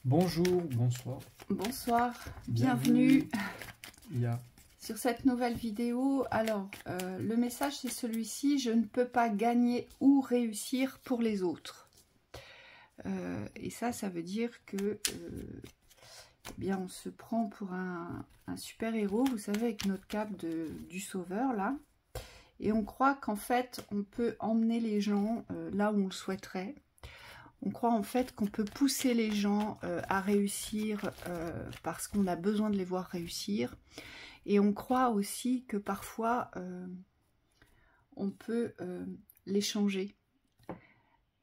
Bonjour, bonsoir. Bonsoir, bienvenue Ya. sur cette nouvelle vidéo. Alors, le message c'est celui-ci: je ne peux pas gagner ou réussir pour les autres. Et ça veut dire que eh bien, on se prend pour un super-héros, vous savez, avec notre cape du sauveur, là. Et on croit qu'en fait, on peut emmener les gens là où on le souhaiterait. On croit en fait qu'on peut pousser les gens à réussir parce qu'on a besoin de les voir réussir. Et on croit aussi que parfois, on peut les changer.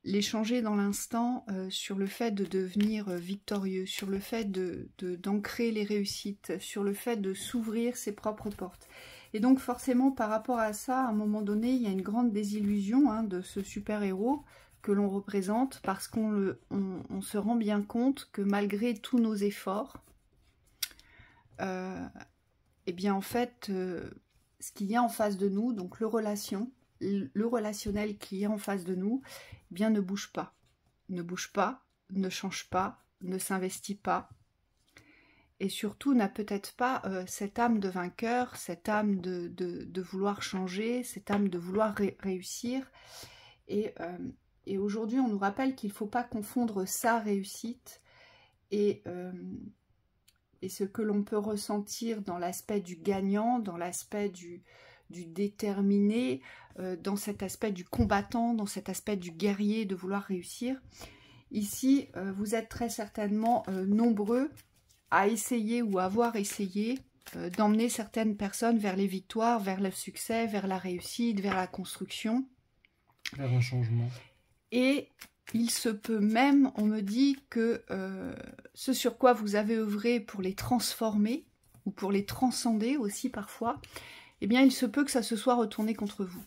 Les changer dans l'instant sur le fait de devenir victorieux, sur le fait d'ancrer les réussites, sur le fait de s'ouvrir ses propres portes. Et donc forcément, par rapport à ça, à un moment donné, il y a une grande désillusion de ce super-héros que l'on représente, parce qu'on se rend bien compte que malgré tous nos efforts, eh bien en fait, ce qu'il y a en face de nous, donc le relationnel qui est en face de nous, eh bien ne bouge pas, ne change pas, ne s'investit pas, et surtout n'a peut-être pas cette âme de vainqueur, cette âme de vouloir changer, cette âme de vouloir réussir. Et aujourd'hui, on nous rappelle qu'il ne faut pas confondre sa réussite et ce que l'on peut ressentir dans l'aspect du gagnant, dans l'aspect du déterminé, dans cet aspect du combattant, dans cet aspect du guerrier, de vouloir réussir. Ici, vous êtes très certainement nombreux à essayer ou à avoir essayé d'emmener certaines personnes vers les victoires, vers le succès, vers la réussite, vers la construction. Vers un changement. Et il se peut même, on me dit, que ce sur quoi vous avez œuvré pour les transformer, ou pour les transcender aussi parfois, eh bien il se peut que ça se soit retourné contre vous.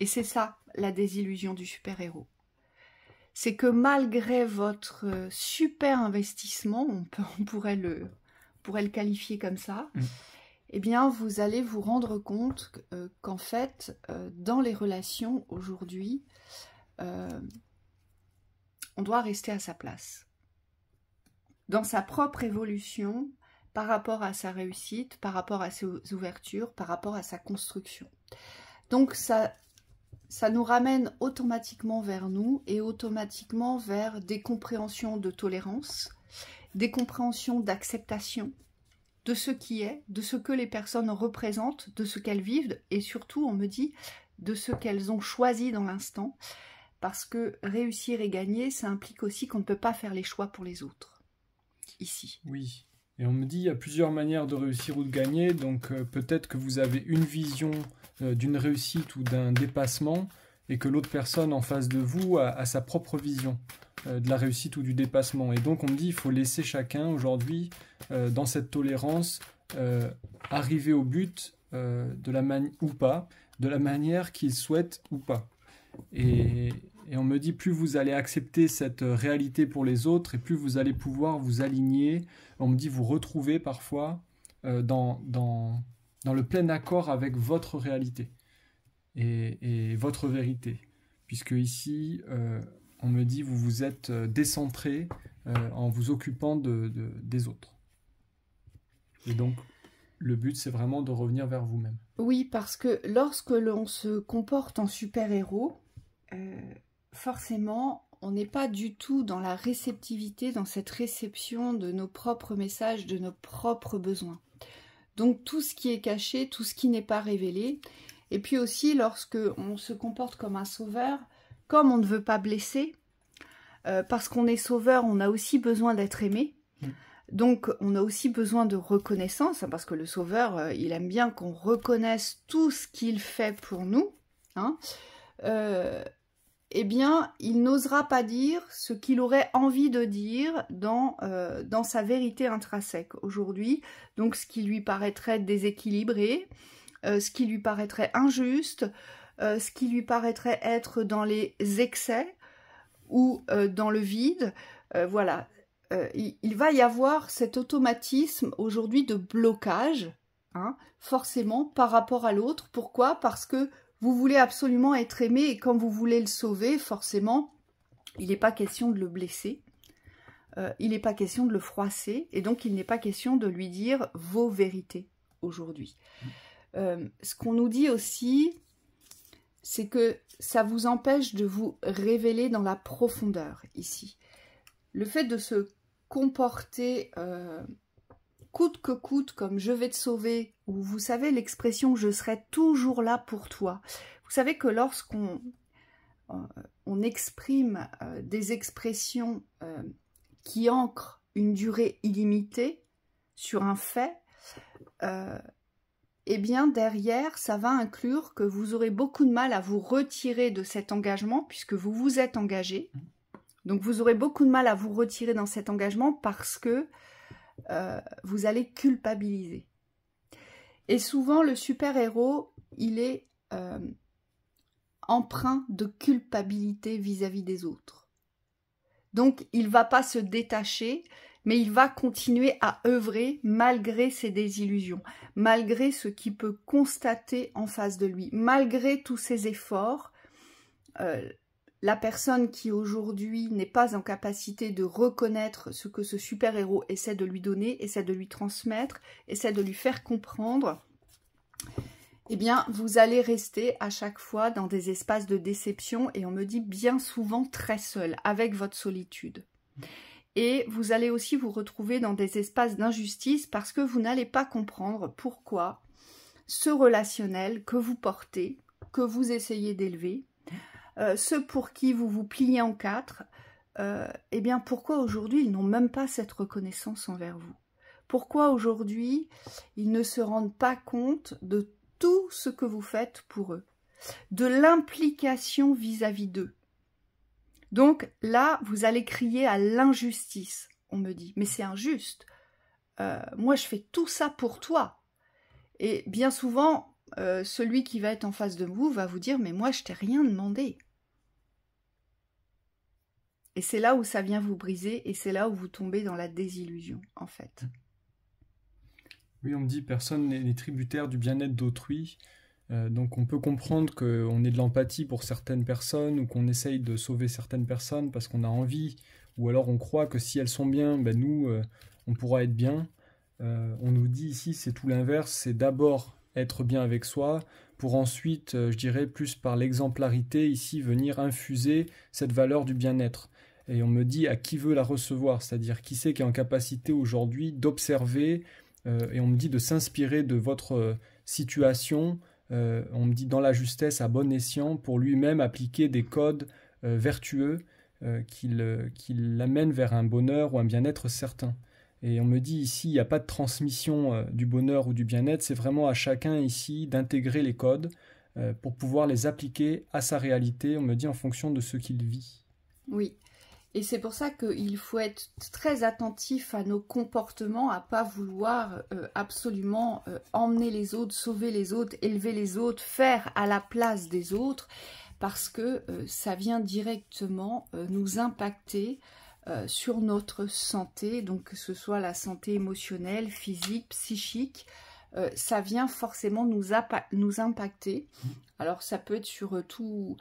Et c'est ça, la désillusion du super-héros. C'est que malgré votre super investissement, on pourrait le qualifier comme ça, eh bien, vous allez vous rendre compte qu'en fait, dans les relations aujourd'hui, on doit rester à sa place. Dans sa propre évolution, par rapport à sa réussite, par rapport à ses ouvertures, par rapport à sa construction. Donc, ça nous ramène automatiquement vers nous et automatiquement vers des compréhensions de tolérance, des compréhensions d'acceptation, de ce qui est, de ce que les personnes représentent, de ce qu'elles vivent, et surtout, on me dit, de ce qu'elles ont choisi dans l'instant, parce que réussir et gagner, ça implique aussi qu'on ne peut pas faire les choix pour les autres, ici. Oui, et on me dit, il y a plusieurs manières de réussir ou de gagner, donc peut-être que vous avez une vision d'une réussite ou d'un dépassement, et que l'autre personne en face de vous a sa propre vision de la réussite ou du dépassement. Et donc on me dit, il faut laisser chacun aujourd'hui, dans cette tolérance, arriver au but ou pas, de la manière qu'il souhaite ou pas. Et on me dit, plus vous allez accepter cette réalité pour les autres, et plus vous allez pouvoir vous aligner, on me dit, vous retrouver parfois dans le plein accord avec votre réalité et votre vérité. Puisque ici, on me dit, vous vous êtes décentré en vous occupant des autres. Et donc, le but, c'est vraiment de revenir vers vous-même. Oui, parce que lorsque l'on se comporte en super-héros, forcément, on n'est pas du tout dans la réceptivité, dans cette réception de nos propres messages, de nos propres besoins. Donc, tout ce qui est caché, tout ce qui n'est pas révélé. Et puis aussi, lorsque on se comporte comme un sauveur, comme on ne veut pas blesser, parce qu'on est sauveur, on a aussi besoin d'être aimé. Donc, on a aussi besoin de reconnaissance, parce que le sauveur, il aime bien qu'on reconnaisse tout ce qu'il fait pour nous. Eh bien, il n'osera pas dire ce qu'il aurait envie de dire dans sa vérité intrinsèque aujourd'hui. Donc, ce qui lui paraîtrait déséquilibré, ce qui lui paraîtrait injuste, ce qui lui paraîtrait être dans les excès ou dans le vide. Voilà. Il va y avoir cet automatisme aujourd'hui de blocage, forcément, par rapport à l'autre. Pourquoi? Parce que vous voulez absolument être aimé, et comme vous voulez le sauver, forcément, il n'est pas question de le blesser, il n'est pas question de le froisser, et donc il n'est pas question de lui dire vos vérités aujourd'hui. Ce qu'on nous dit aussi, c'est que ça vous empêche de vous révéler dans la profondeur ici. Le fait de se comporter coûte que coûte, comme je vais te sauver, ou vous savez l'expression je serai toujours là pour toi. Vous savez que lorsqu'on exprime des expressions qui ancrent une durée illimitée sur un fait, eh bien derrière ça va inclure que vous aurez beaucoup de mal à vous retirer de cet engagement puisque vous vous êtes engagé. Donc vous aurez beaucoup de mal à vous retirer dans cet engagement parce que vous allez culpabiliser. Et souvent le super-héros, il est empreint de culpabilité vis-à-vis des autres. Donc il ne va pas se détacher, mais il va continuer à œuvrer malgré ses désillusions, malgré ce qu'il peut constater en face de lui, malgré tous ses efforts. La personne qui aujourd'hui n'est pas en capacité de reconnaître ce que ce super-héros essaie de lui donner, essaie de lui transmettre, essaie de lui faire comprendre, eh bien, vous allez rester à chaque fois dans des espaces de déception et on me dit bien souvent très seul, avec votre solitude. Et vous allez aussi vous retrouver dans des espaces d'injustice parce que vous n'allez pas comprendre pourquoi ce relationnel que vous portez, que vous essayez d'élever, ceux pour qui vous vous pliez en quatre, eh bien pourquoi aujourd'hui ils n'ont même pas cette reconnaissance envers vous? Pourquoi aujourd'hui ils ne se rendent pas compte de tout ce que vous faites pour eux, de l'implication vis-à-vis d'eux? Donc là, vous allez crier à l'injustice, on me dit, mais c'est injuste, moi je fais tout ça pour toi. Et bien souvent, celui qui va être en face de vous va vous dire « mais moi je t'ai rien demandé ». Et c'est là où ça vient vous briser et c'est là où vous tombez dans la désillusion en fait. Oui, on me dit personne n'est tributaire du bien-être d'autrui. Donc on peut comprendre qu'on ait de l'empathie pour certaines personnes ou qu'on essaye de sauver certaines personnes parce qu'on a envie, ou alors on croit que si elles sont bien, ben nous, on pourra être bien. On nous dit ici, c'est tout l'inverse, c'est d'abord être bien avec soi, pour ensuite, je dirais, plus par l'exemplarité, ici, venir infuser cette valeur du bien-être. Et on me dit à qui veut la recevoir, c'est-à-dire qui c'est qui est en capacité aujourd'hui d'observer, et on me dit de s'inspirer de votre situation, on me dit dans la justesse à bon escient, pour lui-même appliquer des codes vertueux qui l'amènent vers un bonheur ou un bien-être certain. Et on me dit ici, il n'y a pas de transmission du bonheur ou du bien-être, c'est vraiment à chacun ici d'intégrer les codes pour pouvoir les appliquer à sa réalité, on me dit en fonction de ce qu'il vit. Oui, et c'est pour ça qu'il faut être très attentif à nos comportements, à ne pas vouloir absolument emmener les autres, sauver les autres, élever les autres, faire à la place des autres, parce que ça vient directement nous impacter sur notre santé, donc que ce soit la santé émotionnelle, physique, psychique, ça vient forcément nous impacter. Alors ça peut être sur tout,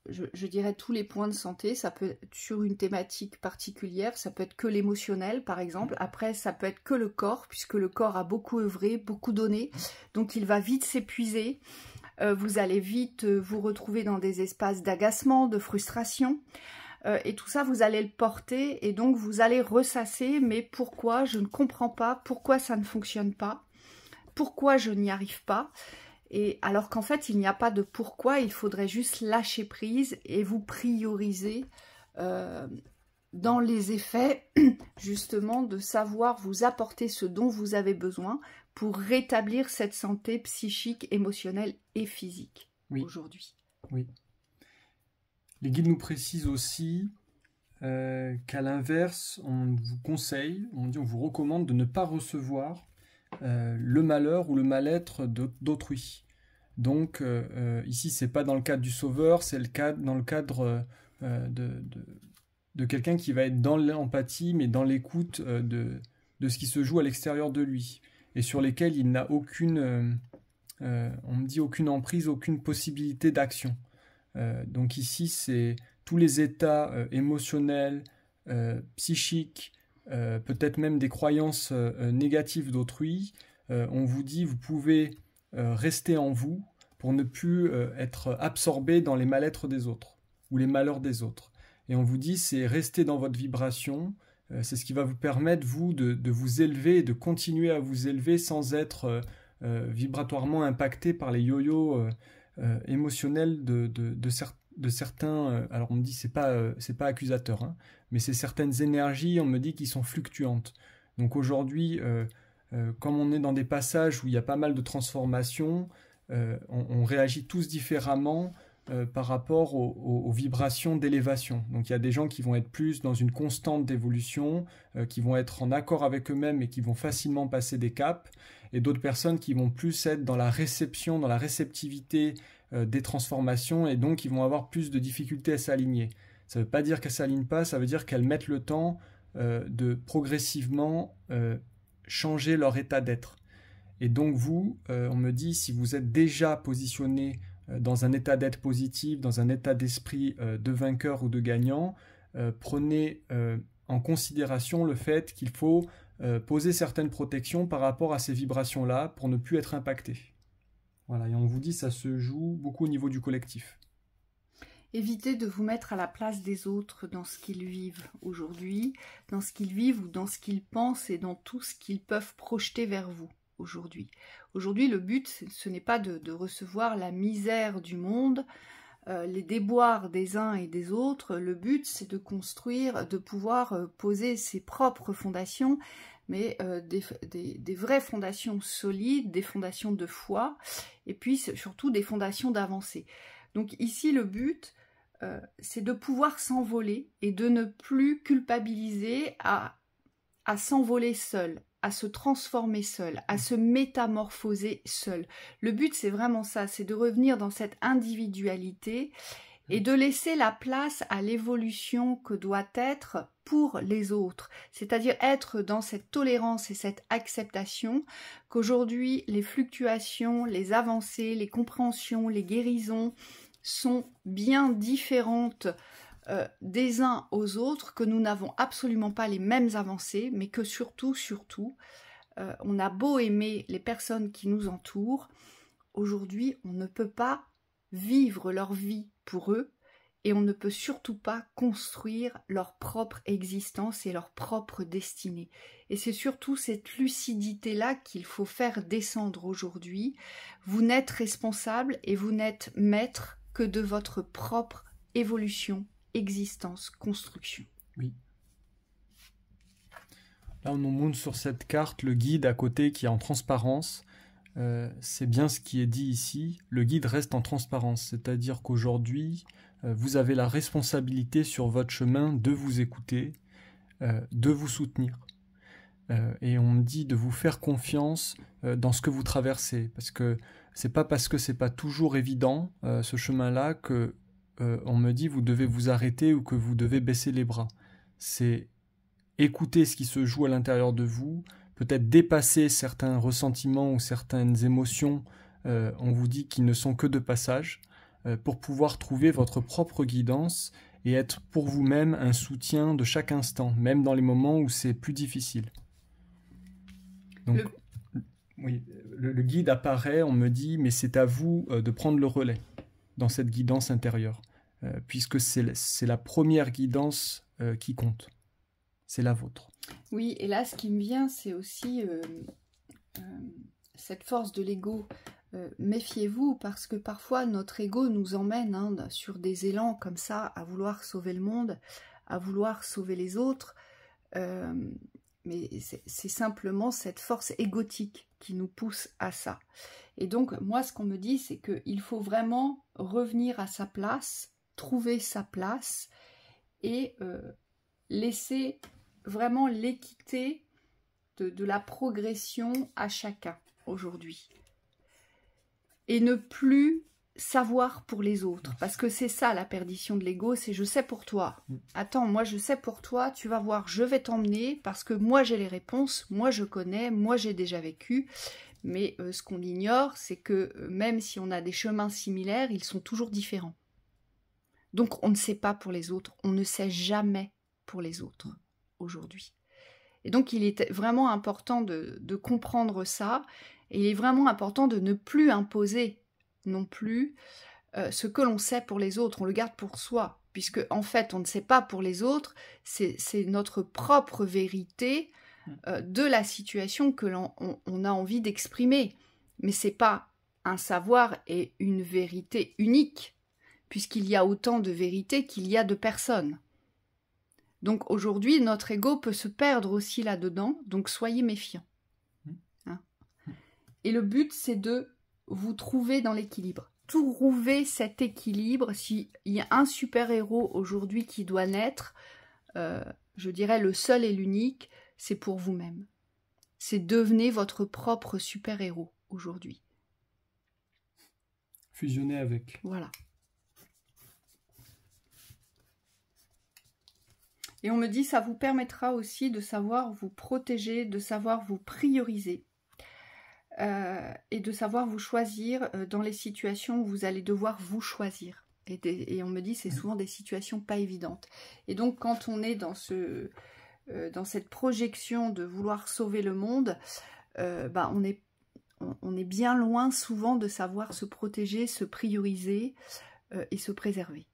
je dirais tous les points de santé, ça peut être sur une thématique particulière, ça peut être que l'émotionnel par exemple, après ça peut être que le corps, puisque le corps a beaucoup œuvré, beaucoup donné, donc il va vite s'épuiser, vous allez vite vous retrouver dans des espaces d'agacement, de frustration. Et tout ça, vous allez le porter et donc vous allez ressasser, mais pourquoi je ne comprends pas, pourquoi ça ne fonctionne pas, pourquoi je n'y arrive pas. Et alors qu'en fait, il n'y a pas de pourquoi, il faudrait juste lâcher prise et vous prioriser dans les effets, justement, de savoir vous apporter ce dont vous avez besoin pour rétablir cette santé psychique, émotionnelle et physique aujourd'hui. Oui. Les guides nous précisent aussi qu'à l'inverse, on vous conseille, on vous recommande de ne pas recevoir le malheur ou le mal-être d'autrui. Donc ici, c'est pas dans le cadre du sauveur, c'est dans le cadre de quelqu'un qui va être dans l'empathie, mais dans l'écoute de ce qui se joue à l'extérieur de lui, et sur lesquels il n'a aucune, on me dit aucune emprise, aucune possibilité d'action. Donc ici, c'est tous les états émotionnels, psychiques, peut-être même des croyances négatives d'autrui, on vous dit vous pouvez rester en vous pour ne plus être absorbé dans les mal-être des autres ou les malheurs des autres. Et on vous dit c'est rester dans votre vibration, c'est ce qui va vous permettre vous de vous élever et de continuer à vous élever sans être vibratoirement impacté par les yo-yo émotionnels de certains, alors on me dit c'est pas accusateur, hein, mais c'est certaines énergies, on me dit, qui sont fluctuantes. Donc aujourd'hui, comme on est dans des passages où il y a pas mal de transformations, on réagit tous différemment par rapport aux vibrations d'élévation. Donc il y a des gens qui vont être plus dans une constante d'évolution, qui vont être en accord avec eux-mêmes et qui vont facilement passer des caps, et d'autres personnes qui vont plus être dans la réception, dans la réceptivité des transformations, et donc ils vont avoir plus de difficultés à s'aligner. Ça ne veut pas dire qu'elles ne s'alignent pas, ça veut dire qu'elles mettent le temps de progressivement changer leur état d'être. Et donc vous, on me dit, si vous êtes déjà positionné dans un état d'être positif, dans un état d'esprit de vainqueur ou de gagnant, prenez en considération le fait qu'il faut poser certaines protections par rapport à ces vibrations-là pour ne plus être impacté. Voilà, et on vous dit ça se joue beaucoup au niveau du collectif. Évitez de vous mettre à la place des autres dans ce qu'ils vivent aujourd'hui, dans ce qu'ils vivent ou dans ce qu'ils pensent et dans tout ce qu'ils peuvent projeter vers vous aujourd'hui. Aujourd'hui, le but, ce n'est pas de recevoir la misère du monde, les déboires des uns et des autres. Le but, c'est de construire, de pouvoir poser ses propres fondations, mais des vraies fondations solides, des fondations de foi, et puis surtout des fondations d'avancée. Donc ici, le but, c'est de pouvoir s'envoler et de ne plus culpabiliser à s'envoler seul, à se transformer seul, à se métamorphoser seul. Le but, c'est vraiment ça, c'est de revenir dans cette individualité et de laisser la place à l'évolution que doit être pour les autres. C'est-à-dire être dans cette tolérance et cette acceptation qu'aujourd'hui, les fluctuations, les avancées, les compréhensions, les guérisons sont bien différentes des uns aux autres, que nous n'avons absolument pas les mêmes avancées, mais que surtout, on a beau aimer les personnes qui nous entourent, aujourd'hui, on ne peut pas vivre leur vie pour eux, et on ne peut surtout pas construire leur propre existence et leur propre destinée. Et c'est surtout cette lucidité-là qu'il faut faire descendre aujourd'hui. Vous n'êtes responsable et vous n'êtes maître que de votre propre évolution, existence, construction. Oui. Là, on nous montre sur cette carte le guide à côté qui est en transparence. C'est bien ce qui est dit ici. Le guide reste en transparence, c'est-à-dire qu'aujourd'hui, vous avez la responsabilité sur votre chemin de vous écouter, de vous soutenir. Et on me dit de vous faire confiance dans ce que vous traversez, parce que c'est pas parce que c'est pas toujours évident ce chemin-là que on me dit vous devez vous arrêter ou que vous devez baisser les bras. C'est écouter ce qui se joue à l'intérieur de vous, peut-être dépasser certains ressentiments ou certaines émotions, on vous dit qu'ils ne sont que de passage, pour pouvoir trouver votre propre guidance et être pour vous-même un soutien de chaque instant, même dans les moments où c'est plus difficile. Donc, le guide apparaît, on me dit, mais c'est à vous de prendre le relais dans cette guidance intérieure, puisque c'est la première guidance qui compte. C'est la vôtre. Oui, et là, ce qui me vient, c'est aussi cette force de l'ego. Méfiez-vous, parce que parfois, notre ego nous emmène sur des élans comme ça, à vouloir sauver le monde, à vouloir sauver les autres. Mais c'est simplement cette force égotique qui nous pousse à ça. Et donc, moi, ce qu'on me dit, c'est qu'il faut vraiment revenir à sa place, trouver sa place et laisser vraiment l'équité de la progression à chacun aujourd'hui. Et ne plus savoir pour les autres, parce que c'est ça la perdition de l'ego, c'est je sais pour toi. Attends, moi je sais pour toi, tu vas voir, je vais t'emmener, parce que moi j'ai les réponses, moi je connais, moi j'ai déjà vécu. Mais ce qu'on ignore, c'est que même si on a des chemins similaires, ils sont toujours différents. Donc on ne sait pas pour les autres, on ne sait jamais pour les autres aujourd'hui. Et donc il est vraiment important de comprendre ça, et il est vraiment important de ne plus imposer non plus ce que l'on sait pour les autres, on le garde pour soi, puisque en fait on ne sait pas pour les autres, c'est notre propre vérité de la situation que l'on a envie d'exprimer. Mais c'est pas un savoir et une vérité unique, puisqu'il y a autant de vérités qu'il y a de personnes. Donc aujourd'hui, notre ego peut se perdre aussi là-dedans, donc soyez méfiants. Hein? Et le but, c'est de vous trouver dans l'équilibre. Trouver cet équilibre. S'il y a un super-héros aujourd'hui qui doit naître, je dirais le seul et l'unique, c'est pour vous-même. C'est devenez votre propre super-héros aujourd'hui. Fusionner avec. Voilà. Et on me dit, ça vous permettra aussi de savoir vous protéger, de savoir vous prioriser et de savoir vous choisir dans les situations où vous allez devoir vous choisir. Et on me dit, c'est souvent des situations pas évidentes. Et donc, quand on est dans cette projection de vouloir sauver le monde, on est bien loin souvent de savoir se protéger, se prioriser et se préserver.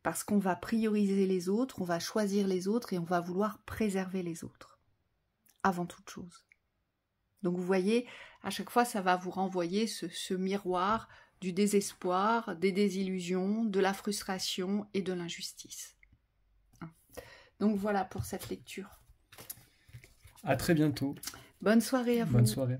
Parce qu'on va prioriser les autres, on va choisir les autres et on va vouloir préserver les autres. Avant toute chose. Donc vous voyez, à chaque fois, ça va vous renvoyer ce miroir du désespoir, des désillusions, de la frustration et de l'injustice. Donc voilà pour cette lecture. À très bientôt. Bonne soirée à vous. Bonne soirée.